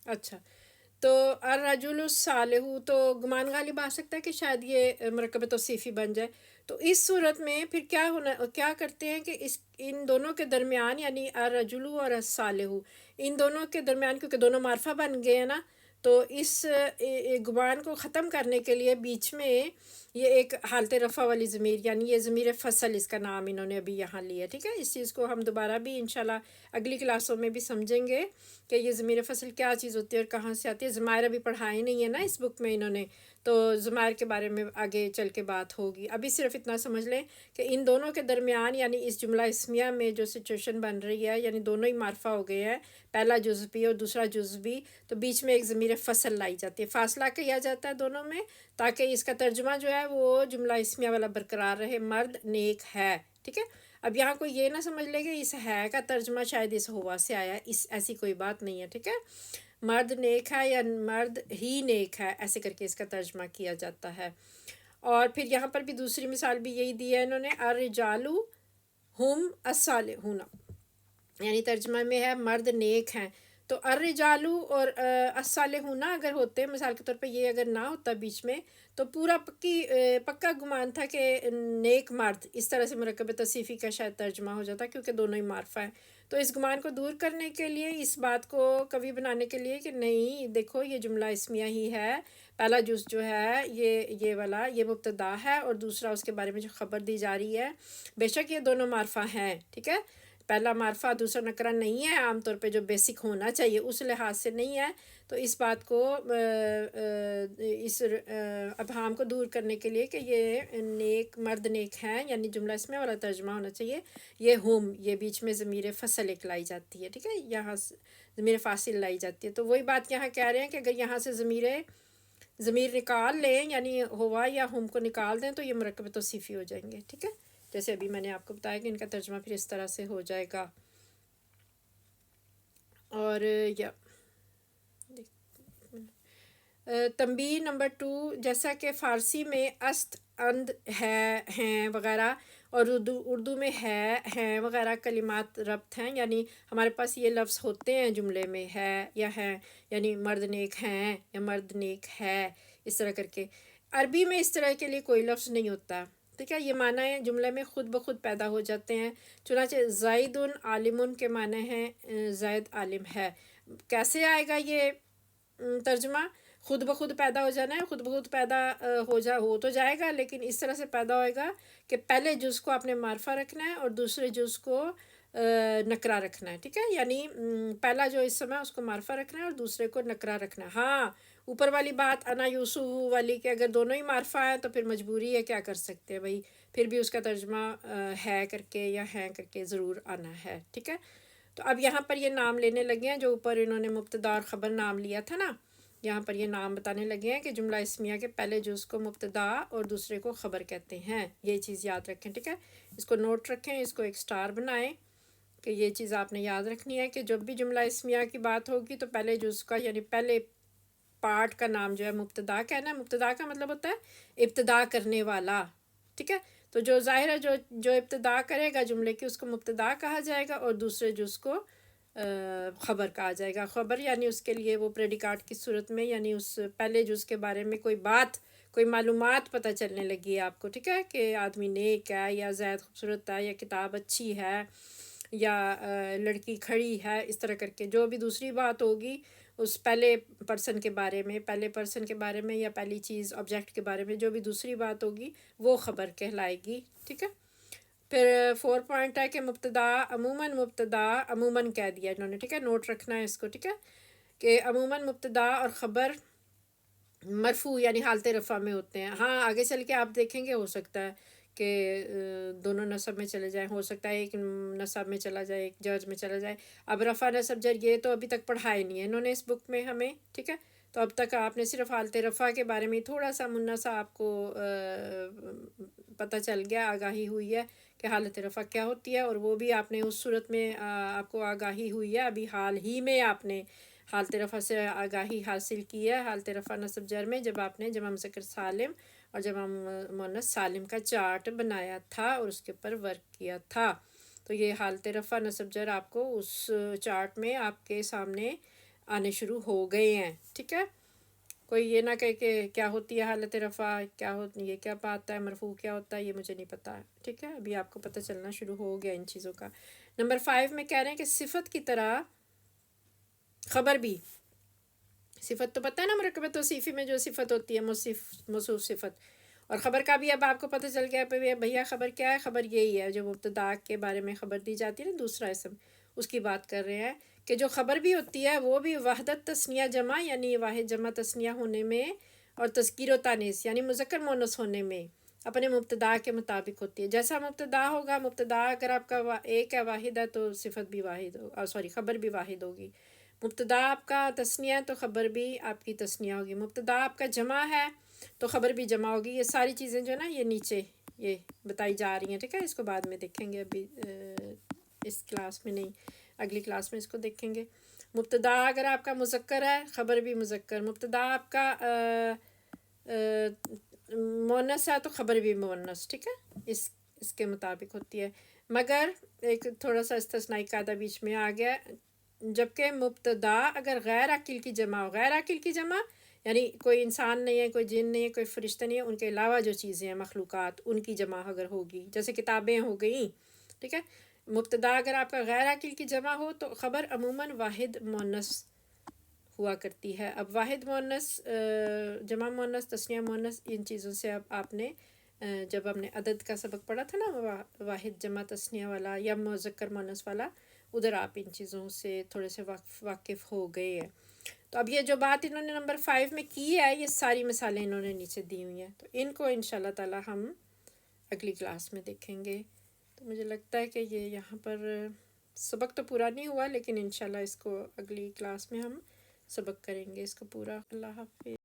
اچھا، تو الرجل الصالح تو گمان غالب آ سکتا ہے کہ شاید یہ مرکب توصیفی بن جائے. تو اس صورت میں پھر کیا کرتے ہیں کہ ان دونوں کے درمیان یعنی الرجل اور الصالح ان دونوں کے درمیان کیونکہ دونوں معرفہ بن گئے ہیں نا، تو اس گمان کو ختم کرنے کے لیے بیچ میں یہ ایک حالت رفع والی ضمیر یعنی یہ ضمیر فصل اس کا نام انہوں نے ابھی یہاں لیا. ٹھیک ہے، اس چیز کو ہم دوبارہ بھی انشاءاللہ اگلی کلاسوں میں بھی سمجھیں گے کہ یہ ضمیر فصل کیا چیز ہوتی ہے اور کہاں سے آتی ہے. ضمائر ابھی پڑھائے نہیں ہے نا اس بک میں انہوں نے، تو ضمائر کے بارے میں آگے چل کے بات ہوگی. ابھی صرف اتنا سمجھ لیں کہ ان دونوں کے درمیان یعنی اس جملہ اسمیہ میں جو سچویشن بن رہی ہے یعنی دونوں ہی معرفہ ہو گئے ہیں، پہلا جزء بھی اور دوسرا جزء بھی، تو بیچ میں ایک ضمیر فصل لائی جاتی ہے، فاصلہ کیا جاتا ہے دونوں میں، تاکہ اس کا ترجمہ جو ہے وہ جملہ اسمیہ والا برقرار رہے، مرد نیک ہے. ٹھیک ہے، اب یہاں کوئی یہ نہ سمجھ لے کہ اس ہے کا ترجمہ شاید اس ہوا سے آیا ہے، ایسی کوئی بات نہیں ہے. ٹھیک ہے، مرد نیک ہے یا مرد ہی نیک ہے ایسے کر کے اس کا ترجمہ کیا جاتا ہے. اور پھر یہاں پر بھی دوسری مثال بھی یہی دی ہے انہوں نے، الرجال ہم الصالحون، یعنی ترجمہ میں ہے مرد نیک ہیں. تو الرجال اور الصالحون اگر ہوتے مثال کے طور پہ یہ اگر نہ ہوتا بیچ میں تو پورا پکا گمان تھا کہ نیک مرد، اس طرح سے مرکب توصیفی کا شاید ترجمہ ہو جاتا کیونکہ دونوں ہی معرفہ ہیں. تو اس گمان کو دور کرنے کے لیے، اس بات کو قوی بنانے کے لیے کہ نہیں دیکھو یہ جملہ اسمیہ ہی ہے، پہلا جز جو ہے یہ والا یہ مبتدا ہے اور دوسرا اس کے بارے میں جو خبر دی جا رہی ہے، بے شک یہ دونوں معرفہ ہیں. ٹھیک ہے، پہلا معرفہ دوسرا نکرہ نہیں ہے عام طور پہ جو بیسک ہونا چاہیے اس لحاظ سے نہیں ہے. تو اس بات کو اس ابہام کو دور کرنے کے لیے کہ یہ نیک مرد نیک ہیں یعنی جملہ اس میں والا ترجمہ ہونا چاہیے یہ ہم، یہ بیچ میں ضمیر فصل ایک لائی جاتی ہے. ٹھیک ہے، یہاں ضمیر فاصل لائی جاتی ہے. تو وہی بات یہاں کہہ رہے ہیں کہ اگر یہاں سے ضمیر نکال لیں یعنی ہوا یا ہم کو نکال دیں تو یہ مرکب توصیفی ہو جائیں گے. ٹھیک ہے، جیسے ابھی میں نے آپ کو بتایا کہ ان کا ترجمہ پھر اس طرح سے ہو جائے گا. اور یا تنبیہ نمبر 2، جیسا کہ فارسی میں است، اند، ہے، ہیں وغیرہ اور اردو میں ہے، ہیں وغیرہ کلمات ربط ہیں، یعنی ہمارے پاس یہ لفظ ہوتے ہیں جملے میں ہے یا ہیں، یعنی مرد نیک ہیں یا مرد نیک ہے، اس طرح کر کے. عربی میں اس طرح کے لیے کوئی لفظ نہیں ہوتا. ٹھیک ہے، یہ معنی جملے میں خود بخود پیدا ہو جاتے ہیں. چنانچہ زید عالم کے معنی ہیں زید عالم ہے. کیسے آئے گا یہ ترجمہ؟ خود بخود پیدا ہو جانا ہے، خود بخود پیدا ہو تو جائے گا لیکن اس طرح سے پیدا ہوئے گا کہ پہلے جز کو آپ نے معرفہ رکھنا ہے اور دوسرے جز کو نکرہ رکھنا ہے. ٹھیک ہے، یعنی پہلا جو اسم ہے اس کو معرفہ رکھنا ہے اور دوسرے کو نکرہ رکھنا ہے. ہاں، اوپر والی بات انا یوسف والی کہ اگر دونوں ہی معرفہ ہیں تو پھر مجبوری ہے، کیا کر سکتے ہیں بھائی، پھر بھی اس کا ترجمہ ہے کر کے یا ہیں کر کے ضرور آنا ہے. ٹھیک ہے، تو اب یہاں پر یہ نام لینے لگے ہیں جو اوپر انہوں نے مبتدا اور خبر نام لیا تھا نا، یہاں پر یہ نام بتانے لگے ہیں کہ جملہ اسمیہ کے پہلے جز کو مبتدا اور دوسرے کو خبر کہتے ہیں. یہ چیز یاد رکھیں. ٹھیک ہے، اس کو نوٹ رکھیں، اس کو ایک سٹار بنائیں کہ یہ چیز آپ نے یاد رکھنی ہے کہ جب بھی جملہ اسمیہ کی بات ہوگی تو پہلے جز کا یعنی پہلے پارٹ کا نام جو ہے مبتدا کہنا ہے. مبتدا کا مطلب ہوتا ہے ابتدا کرنے والا. ٹھیک ہے، تو جو ظاہر ہے جو ابتدا کرے گا جملے کی اس کو مبتدا کہا جائے گا اور دوسرے جز کو خبر کہا جائے گا. خبر یعنی اس کے لیے وہ پریڈیکاٹ کی صورت میں یعنی اس پہلے جز کے بارے میں کوئی معلومات پتہ چلنے لگی ہے آپ کو. ٹھیک ہے، کہ آدمی نیک ہے یا زید خوبصورت ہے یا کتاب اچھی ہے یا لڑکی کھڑی ہے، اس طرح کر کے جو بھی دوسری بات ہوگی اس پہلے پرسن کے بارے میں یا پہلی چیز آبجیکٹ کے بارے میں جو بھی دوسری بات ہوگی وہ خبر کہلائے گی. ٹھیک ہے، پھر 4 پوائنٹ ہے کہ مبتدا عموماً کہہ دیا انہوں نے. ٹھیک ہے، نوٹ رکھنا ہے اس کو. ٹھیک ہے، کہ عموماً مبتدا اور خبر مرفوع یعنی حالت رفع میں ہوتے ہیں. ہاں، آگے چل کے آپ دیکھیں گے ہو سکتا ہے کہ دونوں نصب میں چلے جائیں، ہو سکتا ہے ایک نصب میں چلا جائے ایک جرج میں چلا جائے. اب رفع نصب جر یہ تو ابھی تک پڑھائے نہیں ہے انہوں نے اس بک میں ہمیں. ٹھیک ہے، تو اب تک آپ نے صرف حالت رفع کے بارے میں تھوڑا سا منا سا آپ کو پتہ چل گیا، آگاہی ہوئی ہے کہ حالت رفع کیا ہوتی ہے، اور وہ بھی آپ نے اس صورت میں آپ کو آگاہی ہوئی ہے ابھی حال ہی میں آپ نے حالت رفع سے آگاہی حاصل کی ہے. حالت رفع نصب جر میں جب آپ نے جمع مذکر سالم اور جمع مؤنث سالم کا چارٹ بنایا تھا اور اس کے اوپر ورک کیا تھا، تو یہ حالت رفع نصب جر آپ کو اس چارٹ میں آپ کے سامنے آنے شروع ہو گئے ہیں. ٹھیک ہے، کوئی یہ نہ کہے کہ کیا ہوتی ہے حالت رفع، کیا ہوتی، یہ کیا آتا ہے، مرفوع کیا ہوتا ہے، یہ مجھے نہیں پتہ. ٹھیک ہے، ابھی آپ کو پتہ چلنا شروع ہو گیا ان چیزوں کا. نمبر 5 میں کہہ رہے ہیں کہ صفت کی طرح خبر بھی، صفت تو پتہ ہے نا مرکب توصیفی میں جو صفت ہوتی ہے موصوف صفت، اور خبر کا بھی اب آپ کو پتہ چل گیا بھیا خبر کیا ہے. خبر یہی ہے جو مبتدا کے بارے میں خبر دی جاتی ہے نا، دوسرا اسم، اس کی بات کر رہے ہیں کہ جو خبر بھی ہوتی ہے وہ بھی وحدت تثنیہ جمع یعنی واحد جمع تثنیہ ہونے میں، اور تذکیر و تانیث یعنی مذکر مؤنث ہونے میں اپنے مبتدا کے مطابق ہوتی ہے. جیسا مبتدا ہوگا، مبتدا اگر آپ کا ایک ہے، واحد ہے، تو صفت بھی واحد خبر بھی واحد ہوگی. مبتدا آپ کا تثنیہ ہے تو خبر بھی آپ کی تثنیہ ہوگی. مبتدا آپ کا جمع ہے تو خبر بھی جمع ہوگی. یہ ساری چیزیں جو ہے نا یہ نیچے یہ بتائی جا رہی ہیں. ٹھیک ہے، اس کو بعد میں دیکھیں گے، ابھی اس کلاس میں نہیں، اگلی کلاس میں اس کو دیکھیں گے. مبتدا اگر آپ کا مذکر ہے، خبر بھی مذکر. مبتدا آپ کا مؤنث ہے تو خبر بھی مؤنث. ٹھیک ہے، اس کے مطابق ہوتی ہے. مگر ایک تھوڑا سا استثنائی قاعدہ بیچ میں آ گیا، جبکہ مبتدا اگر غیر عاقل کی جمع ہو، غیر عاقل کی جمع یعنی کوئی انسان نہیں ہے، کوئی جن نہیں ہے، کوئی فرشتہ نہیں ہے، ان کے علاوہ جو چیزیں ہیں مخلوقات، ان کی جمع اگر ہوگی، جیسے کتابیں ہو گئیں. ٹھیک ہے، مبتدا اگر آپ کا غیر عاقل کی جمع ہو تو خبر عموماً واحد مؤنث ہوا کرتی ہے. اب واحد مؤنث، جمع مؤنث، تثنیہ مؤنث، ان چیزوں سے اب آپ نے جب ہم نے عدد کا سبق پڑھا تھا نا، واحد جمع تثنیہ والا یا مذکر مؤنث والا، ادھر آپ ان چیزوں سے تھوڑے سے واقف ہو گئے ہیں. تو اب یہ جو بات انہوں نے نمبر 5 میں کی ہے، یہ ساری مثالیں انہوں نے نیچے دی ہوئی ہیں، تو ان کو انشاءاللہ تعالی ہم اگلی کلاس میں دیکھیں گے. تو مجھے لگتا ہے کہ یہ یہاں پر سبق تو پورا نہیں ہوا، لیکن انشاءاللہ اس کو اگلی کلاس میں ہم سبق کریں گے اس کو پورا. اللہ حافظ.